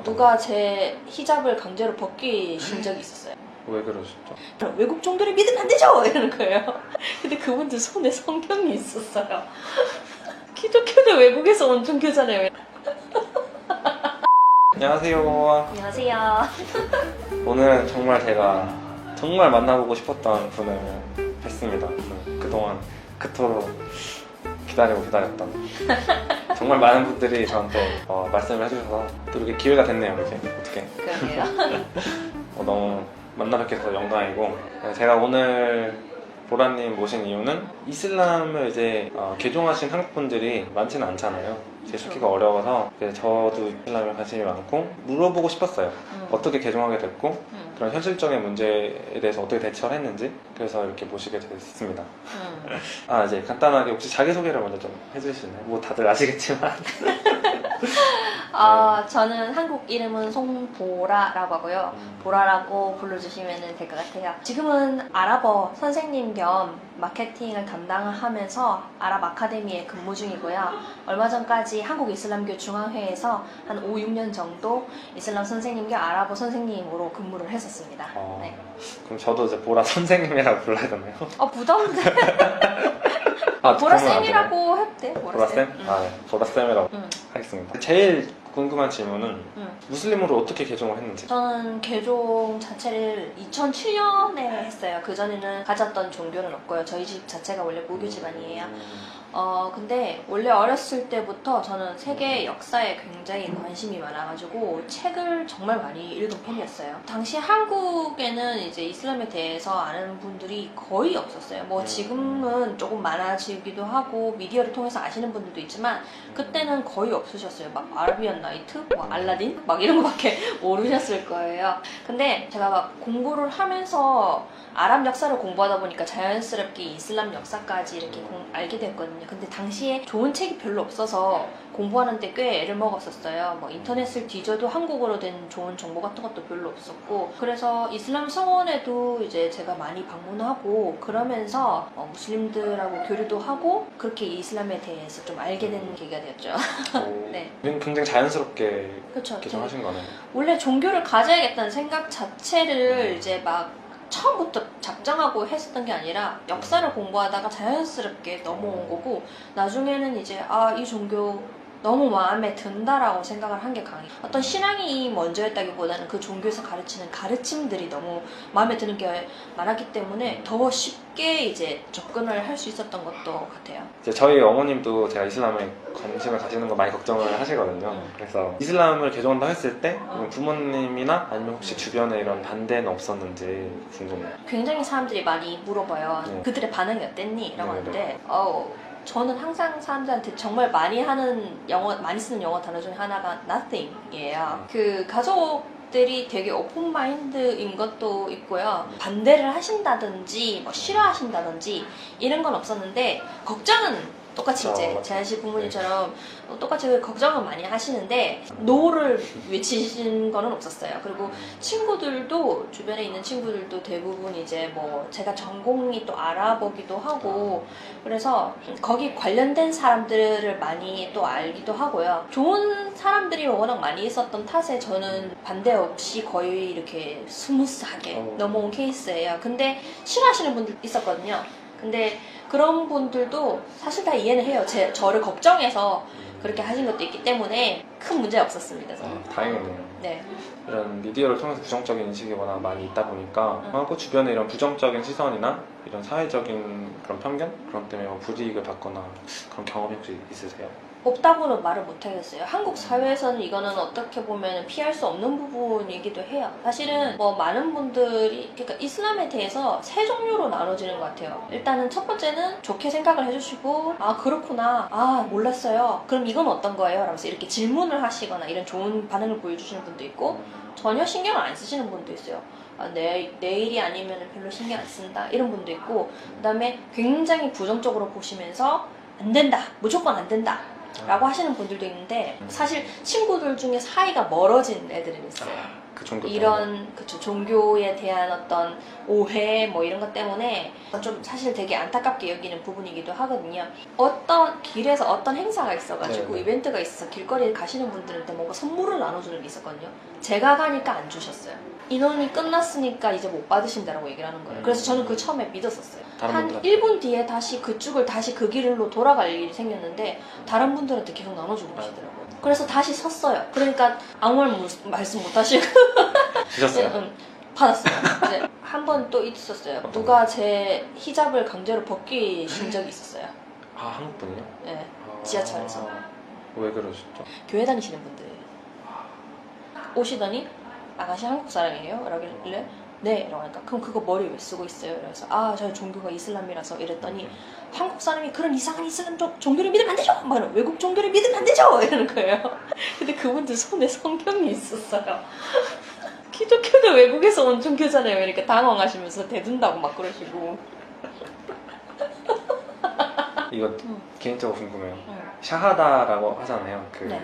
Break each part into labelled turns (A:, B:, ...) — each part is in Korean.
A: 누가 제 히잡을 강제로 벗기신 적이 있었어요.
B: 왜 그러셨죠?
A: 외국 종교를 믿으면 안 되죠! 이러는 거예요. 근데 그분들 손에 성경이 있었어요. 기독교도 외국에서 온 종교잖아요.
B: 안녕하세요.
A: 안녕하세요.
B: 오늘은 정말 제가 정말 만나보고 싶었던 분을 뵀습니다. 그동안 그토록 기다렸던 정말 많은 분들이 저한테 말씀을 해주셔서 또 이렇게 기회가 됐네요. 이렇게 어떻게
A: 그러게요.
B: 너무 만나뵙게 돼서 영광이고, 제가 오늘 보라님 모신 이유는 이슬람을 이제 개종하신 한국분들이 많지는 않잖아요. 제출키가 어려워서 저도 이슬람에 관심이 많고 물어보고 싶었어요. 어떻게 개종하게 됐고 그런 현실적인 문제에 대해서 어떻게 대처를 했는지, 그래서 이렇게 모시게 됐습니다. 이제 간단하게 혹시 자기소개를 먼저 좀 해주실래요? 뭐 다들 아시겠지만
A: 저는 한국 이름은 송보라라고 하고요. 보라라고 불러주시면 될 것 같아요. 지금은 아랍어 선생님 겸 마케팅을 담당하면서 아랍 아카데미에 근무 중이고요. 얼마 전까지 한국 이슬람교 중앙회에서 한 5, 6년 정도 이슬람 선생님 겸 아랍어 선생님으로 근무를 했었습니다. 네.
B: 그럼 저도 이제 보라 선생님이라고 불러야 되나요?
A: 부담돼. 보라쌤이라고 해도 돼.
B: 보라쌤? 네, 보라쌤이라고 하겠습니다. 제일 궁금한 질문은 무슬림으로 어떻게 개종을 했는지.
A: 저는 개종 자체를 2007년에 했어요. 그전에는 가졌던 종교는 없고요. 저희 집 자체가 원래 무교 집안이에요. 근데 원래 어렸을 때부터 저는 세계 역사에 굉장히 관심이 많아가지고 책을 정말 많이 읽은 편이었어요. 당시 한국에는 이제 이슬람에 대해서 아는 분들이 거의 없었어요. 뭐 지금은 조금 많아지기도 하고 미디어를 통해서 아시는 분들도 있지만 그때는 거의 없으셨어요. 막 아라비안 나이트, 뭐 알라딘 막 이런 거밖에 모르셨을 거예요. 근데 제가 막 공부를 하면서 아랍 역사를 공부하다 보니까 자연스럽게 이슬람 역사까지 이렇게 알게 됐거든요. 근데 당시에 좋은 책이 별로 없어서 공부하는데 꽤 애를 먹었었어요. 뭐 인터넷을 뒤져도 한국어로 된 좋은 정보 같은 것도 별로 없었고, 그래서 이슬람 성원에도 이제 제가 많이 방문하고 그러면서 무슬림들하고 교류도 하고 그렇게 이슬람에 대해서 좀 알게 되는 계기가 되었죠. 네.
B: 굉장히 자연스럽게
A: 그렇죠.
B: 개종하신 거네요.
A: 원래 종교를 가져야겠다는 생각 자체를 이제 막 처음부터 작정하고 했었던 게 아니라 역사를 공부하다가 자연스럽게 넘어온 거고, 나중에는 이제 이 종교 너무 마음에 든다라고 생각을 한 게 강해요. 어떤 신앙이 먼저였다기보다는 그 종교에서 가르치는 가르침들이 너무 마음에 드는 게 많았기 때문에 더 쉽게 이제 접근을 할 수 있었던 것도 같아요.
B: 이제 저희 어머님도 제가 이슬람에 관심을 가지는 거 많이 걱정을 하시거든요. 그래서 이슬람을 개종한다고 했을 때 부모님이나 아니면 혹시 주변에 이런 반대는 없었는지 궁금해요.
A: 굉장히 사람들이 많이 물어봐요. 그들의 반응이 어땠니? 라고 하는데 저는 항상 사람들한테 정말 많이 쓰는 영어 단어 중에 하나가 nothing이에요. 그 가족들이 되게 오픈 마인드인 것도 있고요. 반대를 하신다든지 뭐 싫어하신다든지 이런 건 없었는데, 걱정은 똑같이 이제 재한 씨 부모님처럼 똑같이 걱정은 많이 하시는데 노를 외치신 거는 없었어요. 그리고 친구들도, 주변에 있는 친구들도 대부분 이제 뭐 제가 전공이 또 아랍어기도 하고 그래서 거기 관련된 사람들을 많이 또 알기도 하고요. 좋은 사람들이 워낙 많이 있었던 탓에 저는 반대 없이 거의 이렇게 스무스하게 넘어온 케이스예요. 근데 싫어하시는 분들 있었거든요. 근데 그런 분들도 사실 다 이해는 해요. 저를 걱정해서 그렇게 하신 것도 있기 때문에 큰 문제 없었습니다. 저는.
B: 다행이네요.
A: 네.
B: 이런 미디어를 통해서 부정적인 인식이 워낙 많이 있다 보니까 하고 주변에 이런 부정적인 시선이나 이런 사회적인 그런 편견? 그런 때문에 불이익을 받거나 그런 경험이 혹시 있으세요?
A: 없다고는 말을 못하겠어요. 한국 사회에서는 이거는 어떻게 보면 피할 수 없는 부분이기도 해요. 사실은 뭐 많은 분들이, 그러니까 이슬람에 대해서 세 종류로 나눠지는 것 같아요. 일단은 첫 번째는 좋게 생각을 해주시고 그렇구나, 몰랐어요, 그럼 이건 어떤 거예요? 라면서 이렇게 질문을 하시거나 이런 좋은 반응을 보여주시는 분도 있고, 전혀 신경을 안 쓰시는 분도 있어요. 내 일이 아니면 별로 신경 안 쓴다 이런 분도 있고, 그 다음에 굉장히 부정적으로 보시면서 안 된다, 무조건 안 된다 라고 하시는 분들도 있는데, 사실 친구들 중에 사이가 멀어진 애들은 있어요.
B: 그 종교
A: 이런 그쵸, 종교에 대한 어떤 오해 뭐 이런 것 때문에 좀 사실 되게 안타깝게 여기는 부분이기도 하거든요. 어떤 길에서 어떤 행사가 있어가지고
B: 네.
A: 이벤트가 있어서 길거리에 가시는 분들한테 뭔가 선물을 나눠주는 게 있었거든요. 제가 가니까 안 주셨어요. 인원이 끝났으니까 이제 못 받으신다라고 얘기를 하는 거예요. 그래서 저는 그 처음에 믿었었어요.
B: 다른
A: 한
B: 분들한테.
A: 1분 뒤에 다시 그쪽을 다시 그 길로 돌아갈 일이 생겼는데 다른 분들한테 계속 나눠주고 계시더라고요. 그래서 다시 섰어요. 그러니까 아무 말씀 못 하시고
B: 주셨어요?
A: 받았어요. 이제 한 번 또 있었어요. 누가 제 히잡을 강제로 벗기신 적이 있었어요.
B: 아 한국 분이요?
A: 네,
B: 아,
A: 지하철에서.
B: 왜 그러셨죠?
A: 교회 다니시는 분들 오시더니 아가씨 한국 사람이에요? 라길래 네 라고 하니까 그럼 그거 머리 왜 쓰고 있어요? 그래서 아 저희 종교가 이슬람이라서 이랬더니 한국 사람이 그런 이상한 이슬람 종교를 믿으면 안 되죠! 막 이러고, 외국 종교를 믿으면 안 되죠! 이러는 거예요. 근데 그분들 손에 성경이 있었어요. 기독교도 외국에서 온 종교잖아요. 이렇게 당황하시면서 대든다고 막 그러시고.
B: 이거 개인적으로 궁금해요.
A: 응.
B: 샤하다라고 하잖아요. 그
A: 네.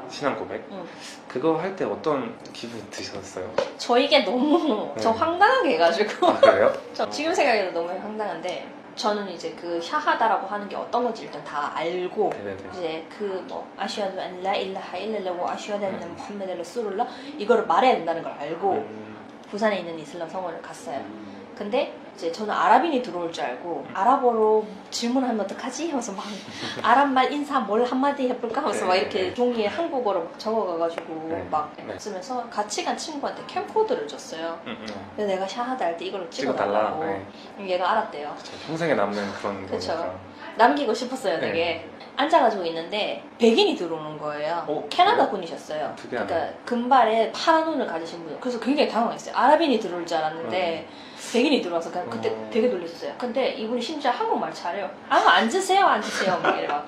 B: 신앙 고백.
A: 응.
B: 그거 할 때 어떤 기분 드셨어요?
A: 저 이게 너무
B: 네.
A: 저 황당하게 해가지고
B: 아 그래요?
A: 저 지금 생각해도 너무 황당한데 저는 이제 그 샤하다라고 하는 게 어떤 건지 일단 다 알고
B: 네네네.
A: 이제 그 뭐 아슈하두 안 라 일라하 일랄라hu 와 아슈하두 안나 무함마드 라술룰라 이거를 말해야 된다는 걸 알고 부산에 있는 이슬람 성원을 갔어요. 근데 이제 저는 아랍인이 들어올 줄 알고 아랍어로 질문하면 어떡하지? 하면서 막 아랍말 인사 뭘 한마디 해볼까? 하면서 막 이렇게 종이에 한국어로 막 적어가가지고
B: 네.
A: 막
B: 네.
A: 쓰면서 같이 간 친구한테 캠코더를 줬어요. 근데 내가 샤하다 할 때 이걸로
B: 찍어달라.
A: 찍어달라고
B: 네.
A: 얘가 알았대요.
B: 그쵸. 평생에 남는 그런
A: 그쵸.
B: 거니까.
A: 남기고 싶었어요 되게. 앉아가지고 있는데 백인이 들어오는 거예요.
B: 어,
A: 캐나다 분이셨어요.
B: 특이하네.
A: 그러니까 금발에 파란 눈을 가지신 분. 그래서 굉장히 당황했어요. 아랍인이 들어올 줄 알았는데 백인이 들어와서 그냥 그때 되게 놀랐었어요. 근데 이분이 심지어 한국말 잘해요. 앉으세요, 앉으세요. 막 이래 막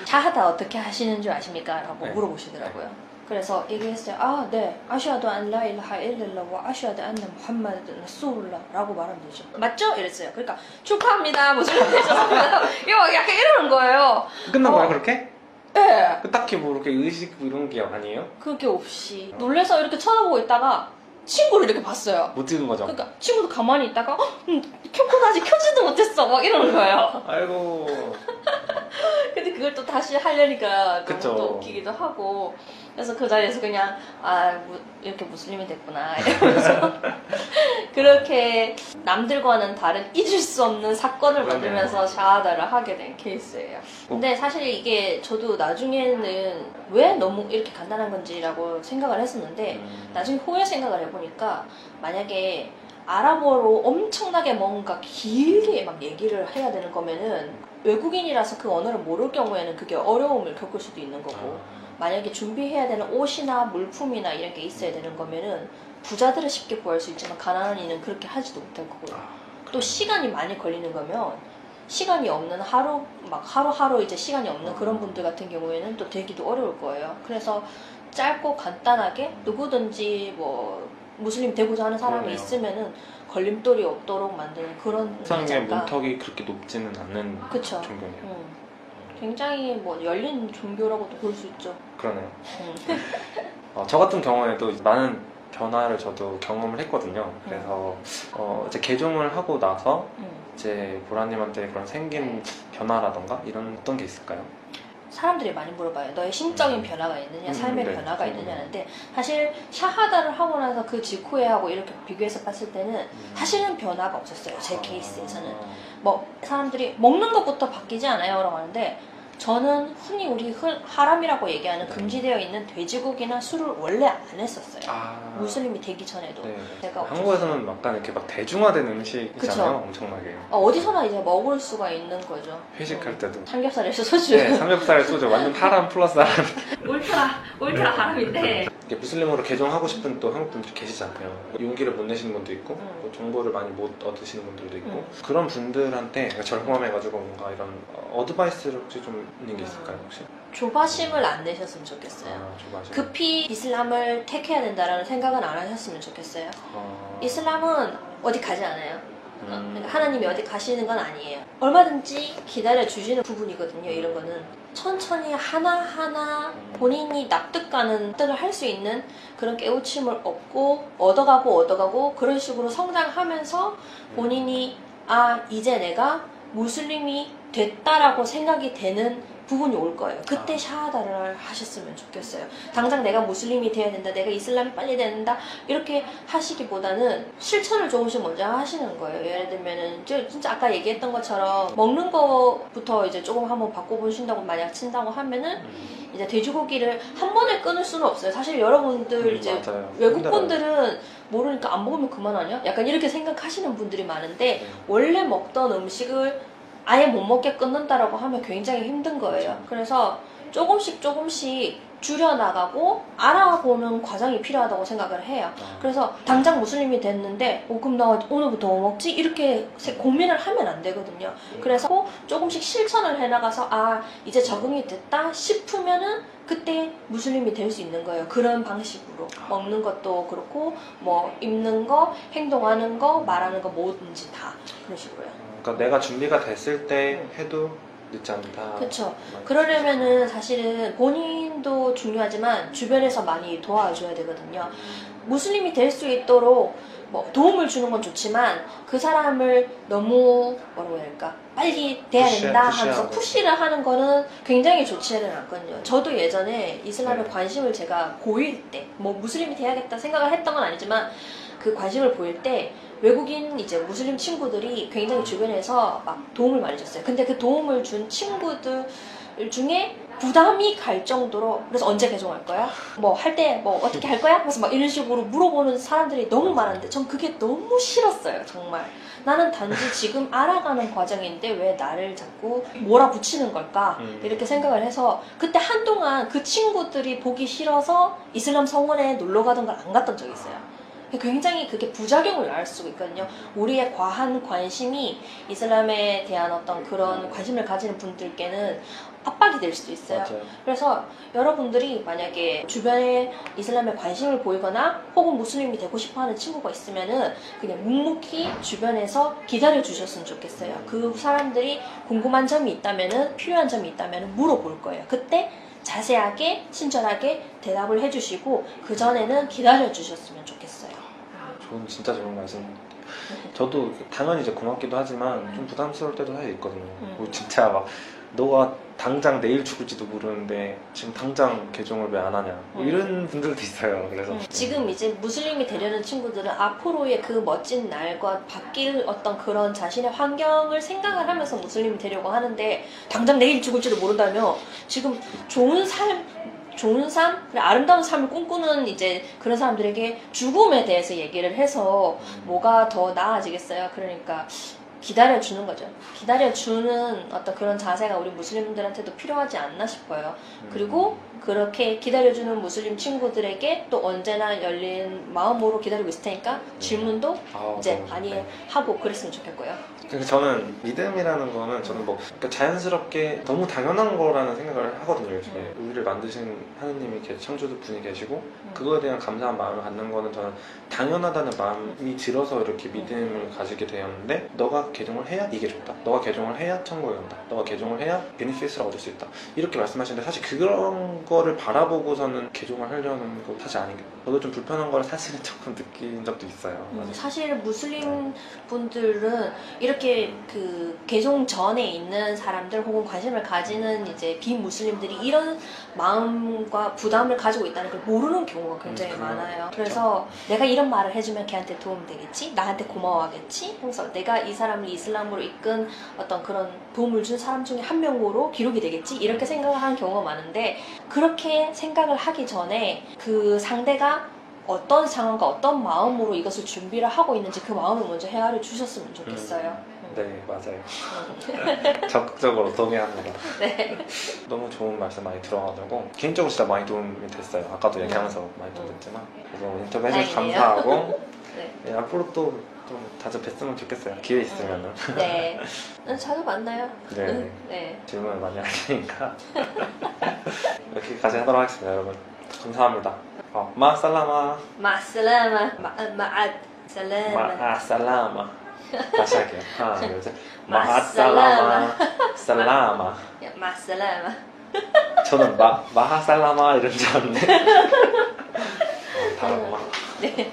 A: 샤하다 어떻게 하시는 줄 아십니까? 라고
B: 네.
A: 물어보시더라고요. 그래서 얘기했어요. 아, 네. 아슈하두 안 라 일라하 일랄라hu 와 아슈하두 안나 무함마드 라술룰라 라고 말하면 되죠. 맞죠? 이랬어요. 그러니까 축하합니다. 무슨 되셨습니다. 이거 약간 이러는 거예요.
B: 끝난 거야 그렇게?
A: 예.
B: 그 딱히 뭐 이렇게 의식 이런 게 아니에요?
A: 그게 없이 놀래서 이렇게 쳐다보고 있다가 친구를 이렇게 봤어요.
B: 못 찍은 거죠?
A: 그러니까 친구도 가만히 있다가 켜코가 아직 켜지도 못했어 막 이러는 거예요.
B: 아이고.
A: 근데 그걸 또 다시 하려니까 너무
B: 그쵸.
A: 또 웃기기도 하고 그래서 그 자리에서 그냥 이렇게 무슬림이 됐구나 이러면서 그렇게 남들과는 다른 잊을 수 없는 사건을
B: 그러네요.
A: 만들면서 샤하다를 하게 된 케이스예요. 근데 사실 이게 저도 나중에는 왜 너무 이렇게 간단한 건지라고 생각을 했었는데 나중에 후에 생각을 해보니까 만약에 아랍어로 엄청나게 뭔가 길게 막 얘기를 해야 되는 거면은 외국인이라서 그 언어를 모를 경우에는 그게 어려움을 겪을 수도 있는 거고 만약에 준비해야 되는 옷이나 물품이나 이런 게 있어야 되는 거면은 부자들은 쉽게 구할 수 있지만 가난한 이는 그렇게 하지도 못할 거고요. 또 시간이 많이 걸리는 거면 시간이 없는 하루하루 이제 시간이 없는 그런 분들 같은 경우에는 또 되기도 어려울 거예요. 그래서 짧고 간단하게 누구든지 뭐 무슬림 되고자 하는 사람이
B: 그러네요.
A: 있으면은 걸림돌이 없도록 만드는 그런
B: 세상의
A: 장가.
B: 문턱이 그렇게 높지는 않는
A: 그쵸.
B: 종교네요.
A: 굉장히 뭐 열린 종교라고도 볼 수 있죠.
B: 그러네요. 저 같은 경우에도 많은 변화를 저도 경험을 했거든요. 그래서 이제 개종을 하고 나서 이제 보라님한테 그런 생긴 변화라던가 이런 어떤 게 있을까요?
A: 사람들이 많이 물어봐요. 너의 심적인 변화가 있느냐, 삶의
B: 네.
A: 변화가 있느냐는데 사실 샤하다를 하고 나서 그 직후에 하고 이렇게 비교해서 봤을 때는 사실은 변화가 없었어요. 제 케이스에서는. 뭐 사람들이 먹는 것부터 바뀌지 않아요? 라고 하는데 저는 흔히 우리 하람이라고 얘기하는 금지되어 있는 돼지고기나 술을 원래 안 했었어요. 무슬림이 되기 전에도.
B: 네.
A: 제가
B: 한국에서는 약간 이렇게 막 대중화된 음식이잖아요.
A: 그쵸.
B: 엄청나게.
A: 어디서나 이제 먹을 수가 있는 거죠.
B: 회식할 때도.
A: 삼겹살에서 소주.
B: 네, 삼겹살 소주 완전 하람 플러스 하람.
A: 울트라 하람인데.
B: 이렇게 무슬림으로 개종하고 싶은 또 한국 분들이 계시잖아요. 용기를 못 내시는 분도 있고 또 정보를 많이 못 얻으시는 분들도 있고 그런 분들한테 절감해가지고 뭔가 이런 어드바이스를 혹시 좀 있는 게 있을까요 혹시?
A: 조바심을 안 내셨으면 좋겠어요.
B: 조바심.
A: 급히 이슬람을 택해야 된다라는 생각은 안 하셨으면 좋겠어요. 이슬람은 어디 가지 않아요. 그러니까 하나님이 어디 가시는 건 아니에요. 얼마든지 기다려 주시는 부분이거든요. 이런 거는 천천히 하나하나 본인이 납득가는 납득을 할 수 있는 그런 깨우침을 얻어가고 그런 식으로 성장하면서 본인이 이제 내가 무슬림이 됐다라고 생각이 되는 부분이 올 거예요. 그때 샤하다를 하셨으면 좋겠어요. 당장 내가 무슬림이 돼야 된다, 내가 이슬람이 빨리 된다 이렇게 하시기보다는 실천을 조금씩 먼저 하시는 거예요. 예를 들면은 진짜 아까 얘기했던 것처럼 먹는 거부터 이제 조금 한번 바꿔보신다고 만약 친다고 하면은 이제 돼지고기를 한 번에 끊을 수는 없어요. 사실 여러분들 이제
B: 맞아요.
A: 외국 분들은 모르니까 안 먹으면 그만하냐? 약간 이렇게 생각하시는 분들이 많은데 원래 먹던 음식을 아예 못 먹게 끊는다라고 하면 굉장히 힘든 거예요. 그래서 조금씩 줄여나가고 알아보는 과정이 필요하다고 생각을 해요. 그래서 당장 무슬림이 됐는데 그럼 나 오늘부터 뭐 먹지? 이렇게 고민을 하면 안 되거든요. 그래서 조금씩 실천을 해나가서 이제 적응이 됐다 싶으면은 그때 무슬림이 될 수 있는 거예요. 그런 방식으로 먹는 것도 그렇고 뭐 입는 거, 행동하는 거, 말하는 거 뭐든지 다 그런 식으로요.
B: 그러니까 내가 준비가 됐을 때 해도 늦지 않다.
A: 그렇죠. 그러려면은 사실은 본인도 중요하지만 주변에서 많이 도와줘야 되거든요. 무슬림이 될 수 있도록 뭐 도움을 주는 건 좋지만 그 사람을 너무 뭐라고 해야 할까 빨리 돼야 된다 하면서 푸시를 하는 거는 굉장히 좋지는 않거든요. 저도 예전에 이슬람에 관심을 제가 보일 때 뭐 무슬림이 돼야겠다 생각을 했던 건 아니지만 그 관심을 보일 때 외국인 이제 무슬림 친구들이 굉장히 주변에서 막 도움을 많이 줬어요. 근데 그 도움을 준 친구들 중에 부담이 갈 정도로 그래서 언제 개종할 거야? 뭐 할 때 뭐 어떻게 할 거야? 그래서 막 이런 식으로 물어보는 사람들이 너무 많은데 전 그게 너무 싫었어요. 정말 나는 단지 지금 알아가는 과정인데 왜 나를 자꾸 몰아붙이는 걸까? 이렇게 생각을 해서 그때 한동안 그 친구들이 보기 싫어서 이슬람 성원에 놀러 가던 걸 안 갔던 적이 있어요. 굉장히 그게 부작용을 낳을 수가 있거든요. 우리의 과한 관심이 이슬람에 대한 어떤 그런 관심을 가지는 분들께는 압박이 될 수도 있어요.
B: 맞아요.
A: 그래서 여러분들이 만약에 주변에 이슬람에 관심을 보이거나 혹은 무슬림이 되고 싶어하는 친구가 있으면은 그냥 묵묵히 주변에서 기다려 주셨으면 좋겠어요. 그 사람들이 궁금한 점이 있다면은 필요한 점이 있다면은 물어볼 거예요. 그때 자세하게 친절하게 대답을 해주시고 그 전에는 기다려 주셨으면 좋겠어요.
B: 진짜 좋은 말씀. 저도 당연히 이제 고맙기도 하지만 좀 부담스러울 때도 사실 있거든요. 뭐 진짜 막 너가 당장 내일 죽을지도 모르는데 지금 당장 개종을 왜 안 하냐 뭐 이런 분들도 있어요. 그래서
A: 지금 이제 무슬림이 되려는 친구들은 앞으로의 그 멋진 날과 바뀔 어떤 그런 자신의 환경을 생각을 하면서 무슬림이 되려고 하는데 당장 내일 죽을지도 모른다며 지금 좋은 삶, 아름다운 삶을 꿈꾸는 이제 그런 사람들에게 죽음에 대해서 얘기를 해서 뭐가 더 나아지겠어요? 그러니까 기다려주는 거죠. 기다려주는 어떤 그런 자세가 우리 무슬림들한테도 필요하지 않나 싶어요. 그리고 그렇게 기다려주는 무슬림 친구들에게 또 언제나 열린 마음으로 기다리고 있을 테니까 질문도 이제 많이 하고 그랬으면 좋겠고요.
B: 그러니까 저는 믿음이라는 거는 저는 뭐 그러니까 자연스럽게 너무 당연한 거라는 생각을 하거든요. 요즘에 우리를 만드신 하느님이 창조주 분이 계시고 그거에 대한 감사한 마음을 갖는 거는 저는 당연하다는 마음이 들어서 이렇게 믿음을 가지게 되었는데 너가 개종을 해야 이게 좋다. 너가 개종을 해야 천국에 간다. 너가 개종을 해야 베니피스를 얻을 수 있다. 이렇게 말씀하시는데 사실 그런 거를 바라보고서는 개종을 하려는 거 사실 아닌 게 저도 좀 불편한 걸 사실은 조금 느낀 적도 있어요.
A: 사실 무슬림 분들은 이렇게 그 개종 전에 있는 사람들 혹은 관심을 가지는 이제 비무슬림들이 이런 마음과 부담을 가지고 있다는 걸 모르는 경우가 굉장히 많아요. 그래서 내가 이런 말을 해주면 걔한테 도움 되겠지? 나한테 고마워하겠지? 그래서 내가 이 사람을 이슬람으로 이끈 어떤 그런 도움을 준 사람 중에 한 명으로 기록이 되겠지? 이렇게 생각을 하는 경우가 많은데 그렇게 생각을 하기 전에 그 상대가 어떤 상황과 어떤 마음으로 이것을 준비를 하고 있는지 그 마음을 먼저 헤아려 주셨으면 좋겠어요.
B: 네, 맞아요. 적극적으로 동의합니다.
A: 네.
B: 너무 좋은 말씀 많이 들어가지고 개인적으로 진짜 많이 도움이 됐어요. 아까도 얘기하면서 많이 도움이 됐지만 그래서 인터뷰 해주셔서
A: 다행이네요.
B: 감사하고
A: 네.
B: 네, 앞으로 또 좀 자주 뵀으면 좋겠어요. 기회 있으면은.
A: 네. 자주 만나요.
B: 네.
A: 네.
B: 질문을 많이 하시니까 여기까지 하도록 하겠습니다, 여러분. 감사합니다. 마살라마.
A: 마살라마. 마앗 살라마.
B: 마살라마. 다시 할게요. 하나, 둘, 셋.
A: 마살라마.
B: 살라마.
A: 마살라마.
B: 저는 마하살라마 이런 줄 알았는데. 다르구만.
A: 네.